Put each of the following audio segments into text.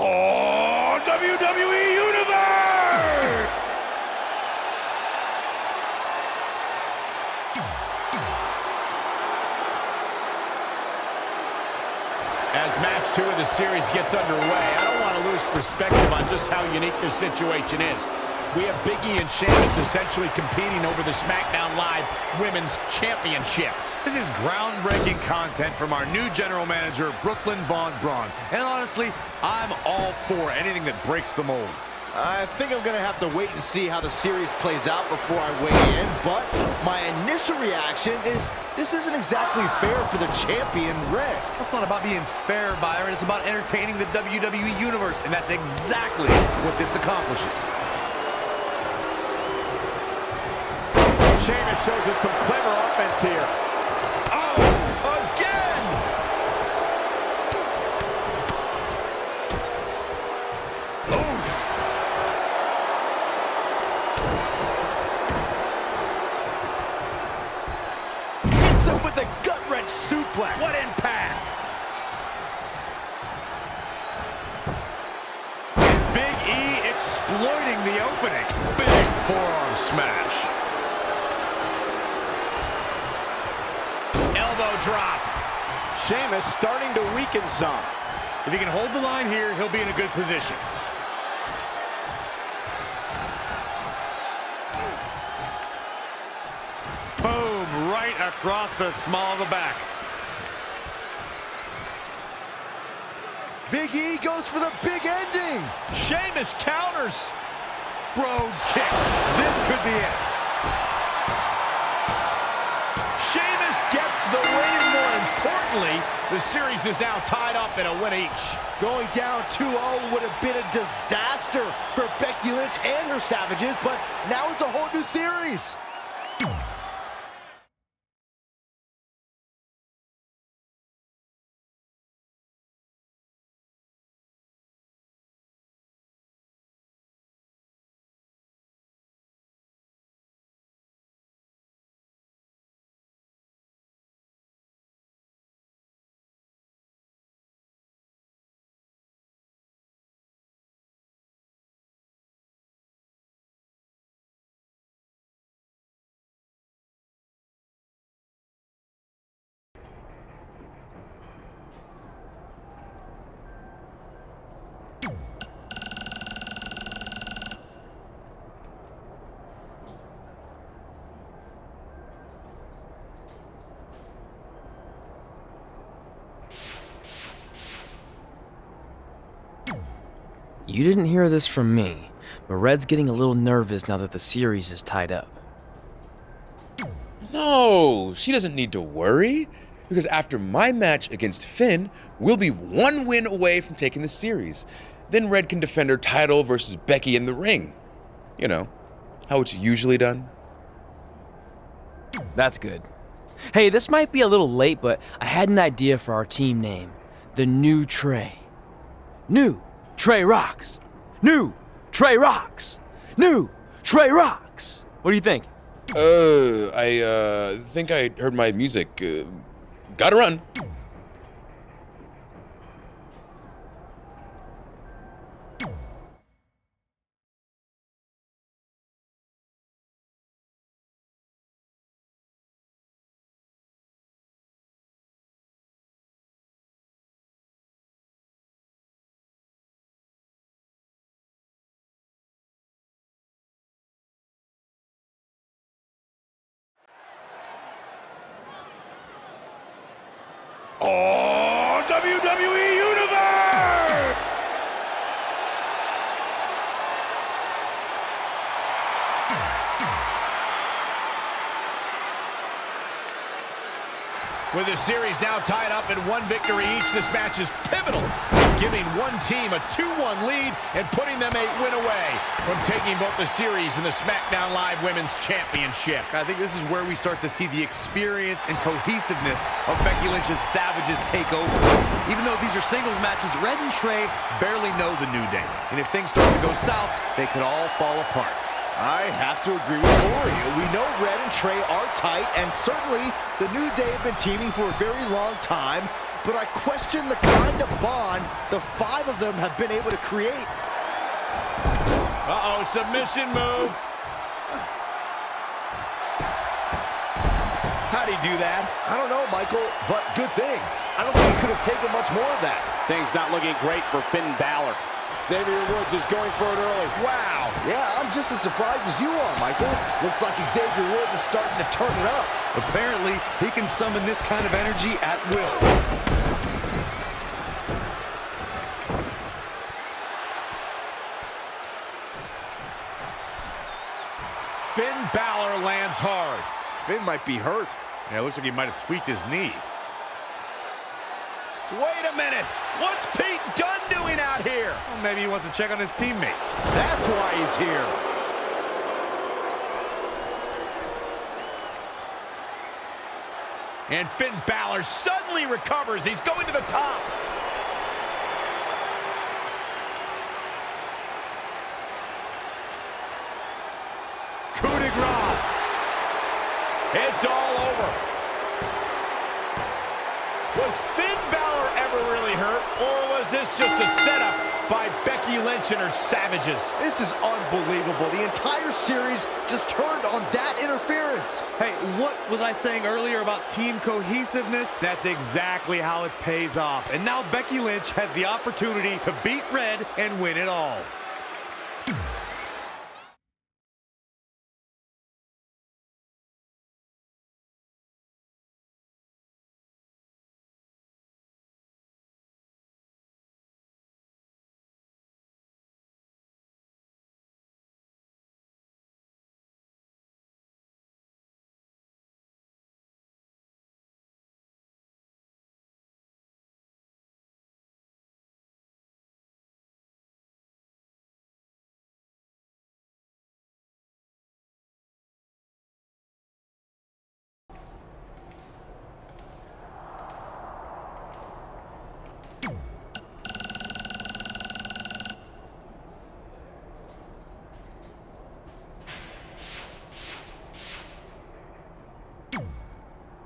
Oh, WWE Universe! As match 2 of the series gets underway, I don't want to lose perspective on just how unique this situation is. We have Big E and Sheamus essentially competing over the Smackdown Live Women's Championship. This is groundbreaking content from our new general manager, Brooklyn Von Braun. And honestly, I'm all for anything that breaks the mold. I think I'm going to have to wait and see how the series plays out before I weigh in, but my initial reaction is this isn't exactly fair for the champion, Red. It's not about being fair, Byron. It's about entertaining the WWE Universe, and that's exactly what this accomplishes. Sheamus shows us some clever offense here. Oh, again! Oof. Hits him with a gut-wrench suplex. What impact! Big E exploiting the opening. Big forearm smash. Elbow drop. Sheamus starting to weaken some. If he can hold the line here, he'll be in a good position. Boom, right across the small of the back. Big E goes for the big ending. Sheamus counters. Brogue kick. This could be it. Sheamus gets the win. More importantly, the series is now tied up at a win each. Going down 2-0 would have been a disaster for Becky Lynch and her Savages, but now it's a whole new series. You didn't hear this from me, but Red's getting a little nervous now that the series is tied up. No, she doesn't need to worry, because after my match against Finn, we'll be one win away from taking the series. Then Red can defend her title versus Becky in the ring. You know, how it's usually done. That's good. Hey, this might be a little late, but I had an idea for our team name. The New Trey. New Trey Rocks. New Trey Rocks. New Trey Rocks. What do you think? I think I heard my music. Gotta run. Oh, WWE Universe! With the series now tied up at one victory each, this match is pivotal, giving one team a 2-1 lead and putting them a win away from taking both the series and the Smackdown Live Women's Championship. I think this is where we start to see the experience and cohesiveness of Becky Lynch's Savages take over. Even though these are singles matches, Red and Trey barely know the New Day. And if things start to go south, they could all fall apart. I have to agree with Corey. We know Red and Trey are tight, and certainly the New Day have been teaming for a very long time. but I question the kind of bond the 5 of them have been able to create. Uh-oh, submission move. How'd he do that? I don't know, Michael, but good thing. I don't think he could have taken much more of that. Things not looking great for Finn Balor. Xavier Woods is going for it early. Wow. Yeah, I'm just as surprised as you are, Michael. Looks like Xavier Woods is starting to turn it up. Apparently, he can summon this kind of energy at will. Finn Balor lands hard. Finn might be hurt. Yeah, it looks like he might have tweaked his knee. Wait a minute. What's Pete Dunne doing out here? Well, maybe he wants to check on his teammate. That's why he's here. And Finn Balor suddenly recovers. He's going to the top. Coup de grace. It's all over. Was Finn Balor ever really hurt, or was this just a setup by Becky Lynch and her savages? This is unbelievable. The entire series just turned on that interference. Hey, what was I saying earlier about team cohesiveness? That's exactly how it pays off. And now Becky Lynch has the opportunity to beat Red and win it all.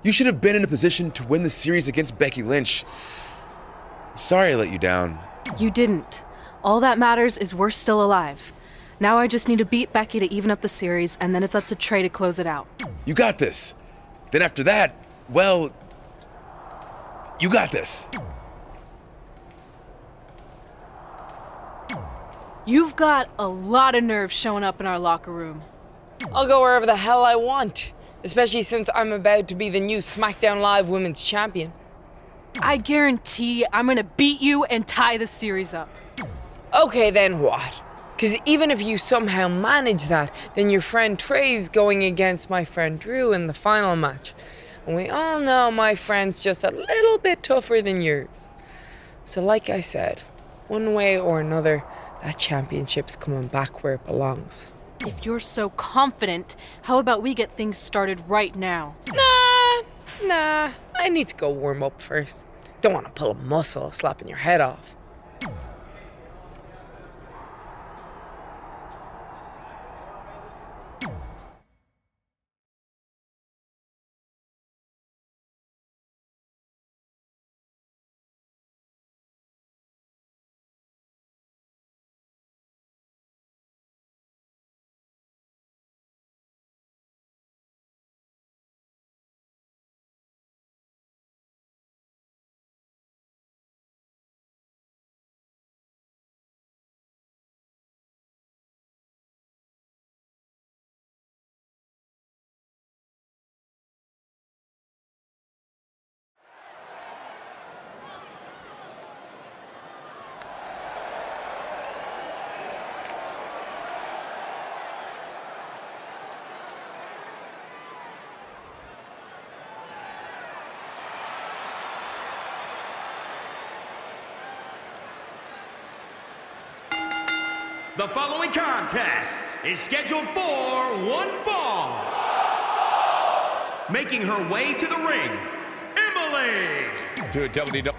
You should have been in a position to win the series against Becky Lynch. I'm sorry I let you down. You didn't. All that matters is we're still alive. Now I just need to beat Becky to even up the series, and then it's up to Trey to close it out. You got this. Then after that, well, you got this. You've got a lot of nerve showing up in our locker room. I'll go wherever the hell I want, especially since I'm about to be the new SmackDown Live Women's Champion. I guarantee I'm gonna beat you and tie the series up. Okay, then what? Because even if you somehow manage that, then your friend Trey's going against my friend Drew in the final match. And we all know my friend's just a little bit tougher than yours. So like I said, one way or another, that championship's coming back where it belongs. If you're so confident, how about we get things started right now? Nah, I need to go warm up first. Don't want to pull a muscle slapping your head off. The following contest is scheduled for one fall. Making her way to the ring, Emily. To a WWE.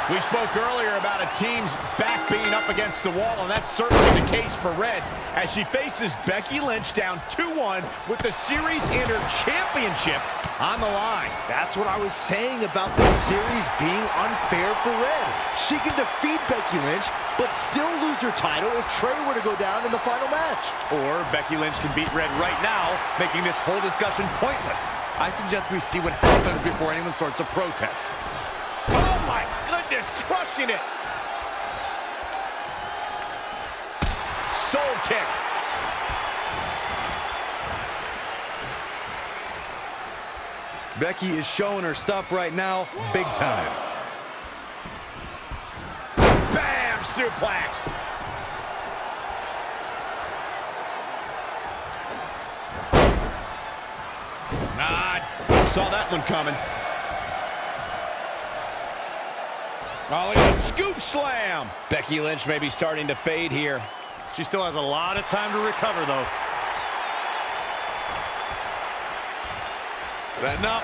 We spoke earlier about a team's back being up against the wall, and that's certainly the case for Red as she faces Becky Lynch down 2-1 with the series and her championship on the line. That's what I was saying about this series being unfair for Red. She can defeat Becky Lynch, but still lose her title if Trey were to go down in the final match. Or Becky Lynch can beat Red right now, making this whole discussion pointless. I suggest we see what happens before anyone starts a protest. Oh my goodness, crushing it. Soul kick. Becky is showing her stuff right now, big time. Bam, suplex. Saw that one coming. Oh, look at that scoop slam. Becky Lynch may be starting to fade here. She still has a lot of time to recover, though. Betting up.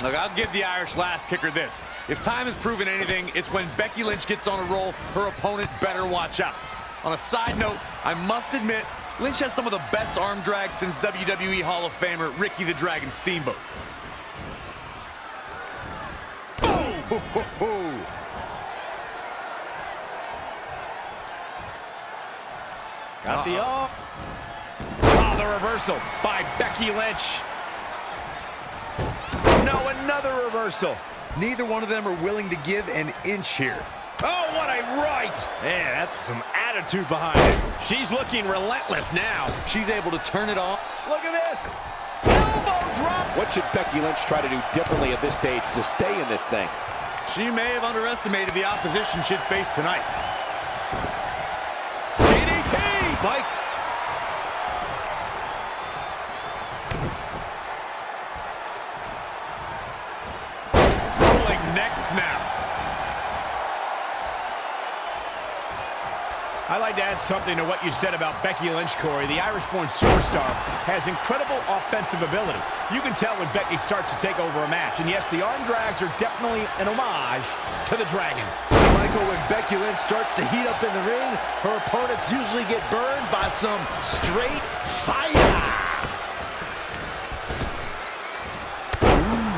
Look, I'll give the Irish last kicker this. If time has proven anything, it's when Becky Lynch gets on a roll, her opponent better watch out. On a side note, I must admit, Lynch has some of the best arm drags since WWE Hall of Famer Ricky the Dragon Steamboat. Boom! Got the up. Oh, the reversal by Becky Lynch. No, another reversal. Neither one of them are willing to give an inch here. Oh, what a right. Man, that's some attitude behind it. She's looking relentless now. She's able to turn it off. Look at this. Elbow drop. What should Becky Lynch try to do differently at this stage to stay in this thing? She may have underestimated the opposition she'd face tonight. DDT. Fight. Rolling neck snap. I'd like to add something to what you said about Becky Lynch, Corey. The Irish-born superstar has incredible offensive ability. You can tell when Becky starts to take over a match. And yes, the arm drags are definitely an homage to the Dragon. Michael, when Becky Lynch starts to heat up in the ring, her opponents usually get burned by some straight fire.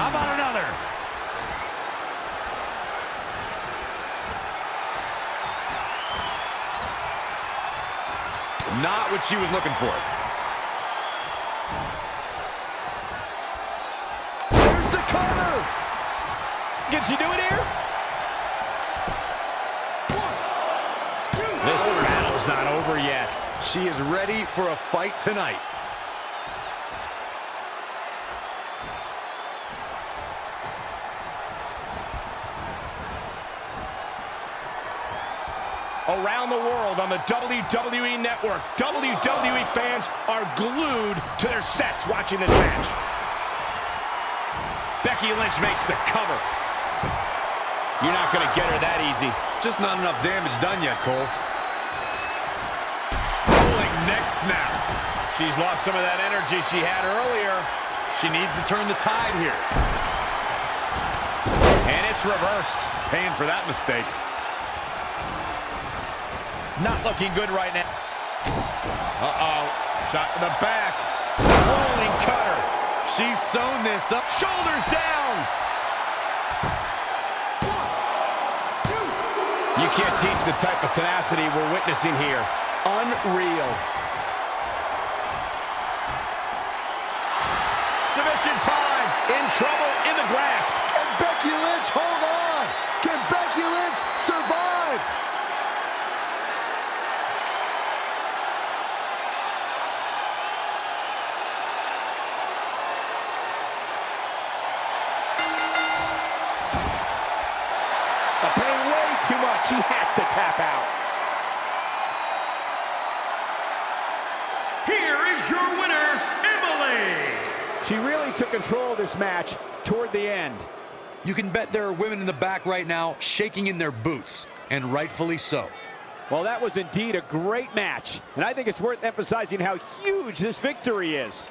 How about another? Not what she was looking for. There's the cover. Can she do it here? This battle's not over yet. She is ready for a fight tonight. Around the world on the WWE Network, WWE fans are glued to their sets watching this match. Becky Lynch makes the cover. You're not going to get her that easy. Just not enough damage done yet, Cole. Rolling neck snap. She's lost some of that energy she had earlier. She needs to turn the tide here. And it's reversed. Paying for that mistake. Not looking good right now. Uh-oh. Shot to the back. Rolling cutter. She's sewn this up. Shoulders down. You can't teach the type of tenacity we're witnessing here. Unreal. Submission time. In trouble, in the grasp. Can Becky Lynch hold on? Can Becky Lynch survive? Paying way too much. She has to tap out. Here is your winner, Emily. She really took control of this match toward the end. You can bet there are women in the back right now shaking in their boots, and rightfully so. Well, that was indeed a great match, and I think it's worth emphasizing how huge this victory is.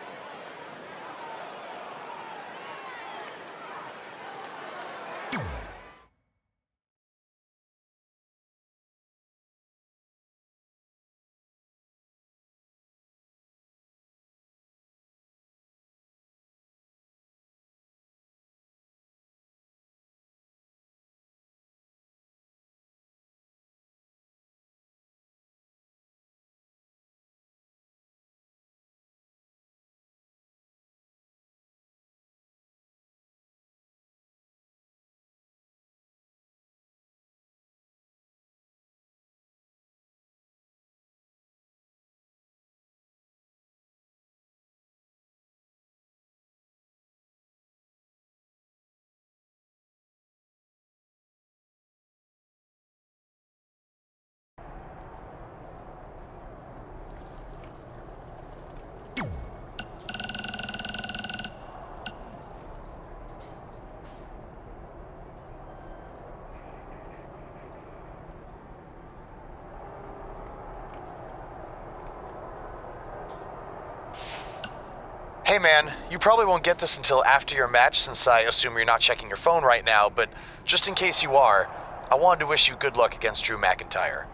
Hey man, you probably won't get this until after your match since I assume you're not checking your phone right now, but just in case you are, I wanted to wish you good luck against Drew McIntyre.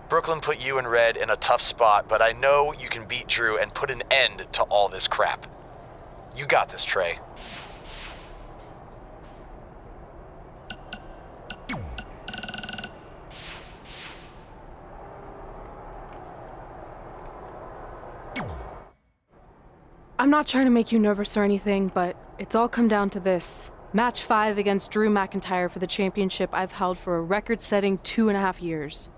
Brooklyn put you and Red in a tough spot, but I know you can beat Drew and put an end to all this crap. You got this, Trey. I'm not trying to make you nervous or anything, but it's all come down to this. Match 5 against Drew McIntyre for the championship I've held for a record-setting 2.5 years.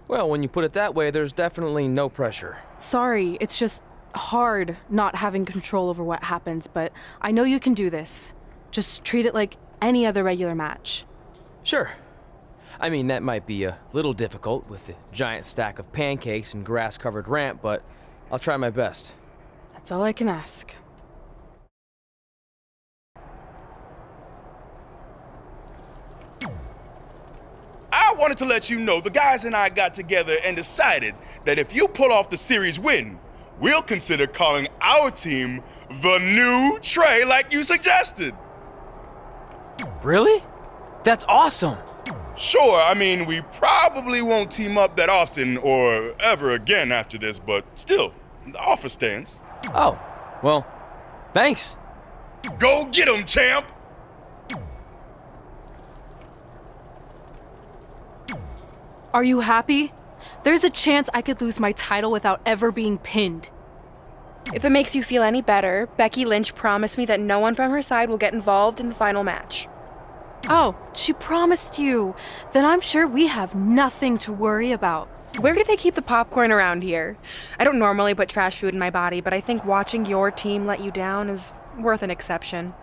Well, when you put it that way, there's definitely no pressure. Sorry, it's just hard not having control over what happens, but I know you can do this. Just treat it like any other regular match. Sure. I mean, that might be a little difficult with the giant stack of pancakes and grass-covered ramp, but I'll try my best. That's all I can ask. I wanted to let you know the guys and I got together and decided that if you pull off the series win, we'll consider calling our team the New Trey like you suggested. Really? That's awesome! Sure, I mean, we probably won't team up that often or ever again after this, but still, the offer stands. Oh, well, thanks. Go get 'em, champ! Are you happy? There's a chance I could lose my title without ever being pinned. If it makes you feel any better, Becky Lynch promised me that no one from her side will get involved in the final match. Oh, she promised you. Then I'm sure we have nothing to worry about. Where do they keep the popcorn around here? I don't normally put trash food in my body, but I think watching your team let you down is worth an exception.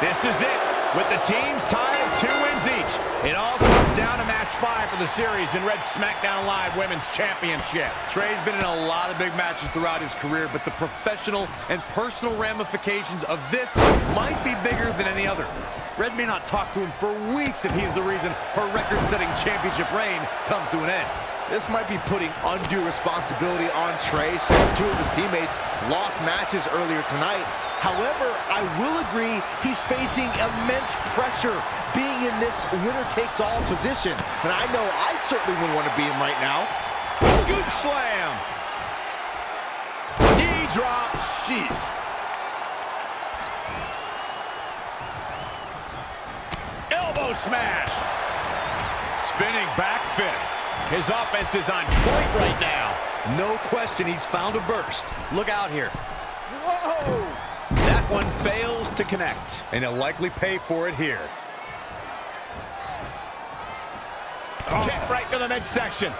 This is it, with the teams tied at 2 wins each. It all comes down to match 5 for the series in Red Smackdown Live Women's Championship. Trey's been in a lot of big matches throughout his career, but the professional and personal ramifications of this might be bigger than any other. Red may not talk to him for weeks if he's the reason her record-setting championship reign comes to an end. This might be putting undue responsibility on Trey since 2 of his teammates lost matches earlier tonight. However, I will agree he's facing immense pressure being in this winner-takes-all position. And I know I certainly wouldn't want to be in right now. Scoop slam. Knee drop. Jeez. Elbow smash. Spinning back fist. His offense is on point right now. No question he's found a burst. Look out here. Whoa! That one fails to connect. And he'll likely pay for it here. Kick right to the midsection.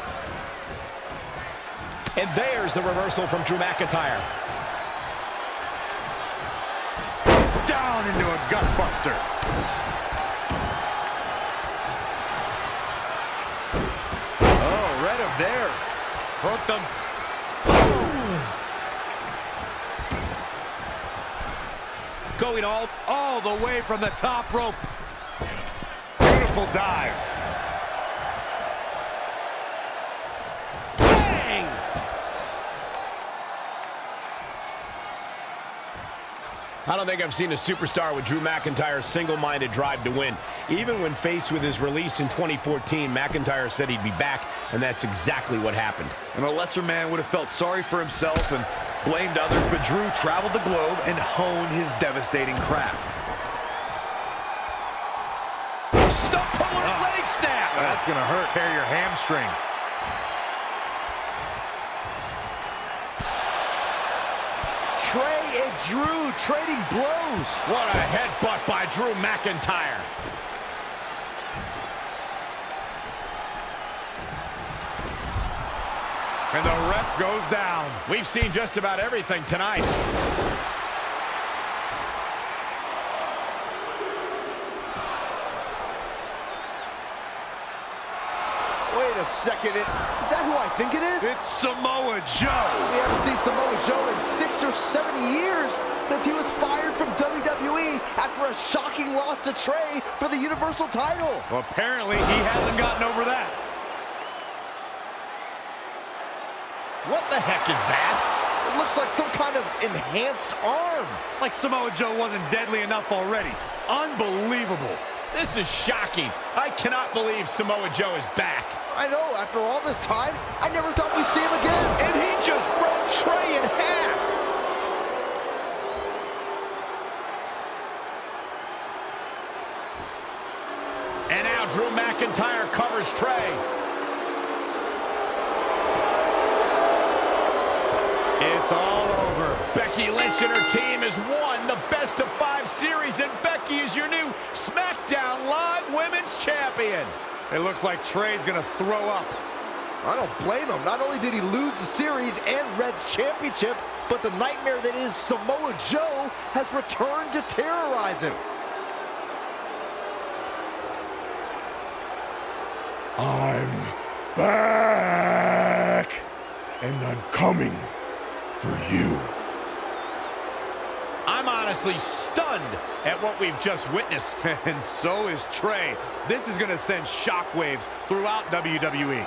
And there's the reversal from Drew McIntyre. Down into a gutbuster. Oh, right up there. Hooked them. going all the way from the top rope. Beautiful dive. Bang! I don't think I've seen a superstar with Drew McIntyre's single-minded drive to win. Even when faced with his release in 2014, McIntyre said he'd be back, and that's exactly what happened. And a lesser man would have felt sorry for himself and blamed others, but Drew traveled the globe and honed his devastating craft. Stump puller leg snap! That's gonna hurt. Tear your hamstring. Trey and Drew trading blows. What a headbutt by Drew McIntyre. And the ref goes down. We've seen just about everything tonight. Wait a second, is that who I think it is? It's Samoa Joe. We haven't seen Samoa Joe in 6 or 7 years since he was fired from WWE after a shocking loss to Trey for the Universal title. Well, apparently he hasn't gotten over that. What the heck is that? It looks like some kind of enhanced arm. Like Samoa Joe wasn't deadly enough already. Unbelievable. This is shocking. I cannot believe Samoa Joe is back. I know, after all this time, I never thought we'd see him again. And he just broke Trey in half. And now Drew McIntyre covers Trey. It's all over. Becky Lynch and her team has won the best-of-5 series, and Becky is your new Smackdown Live Women's Champion. It looks like Trey's gonna throw up. I don't blame him. Not only did he lose the series and Red's championship, but the nightmare that is Samoa Joe has returned to terrorize him. I'm back, and I'm coming for you. I'm honestly stunned at what we've just witnessed. And so is Trey. This is gonna send shockwaves throughout WWE.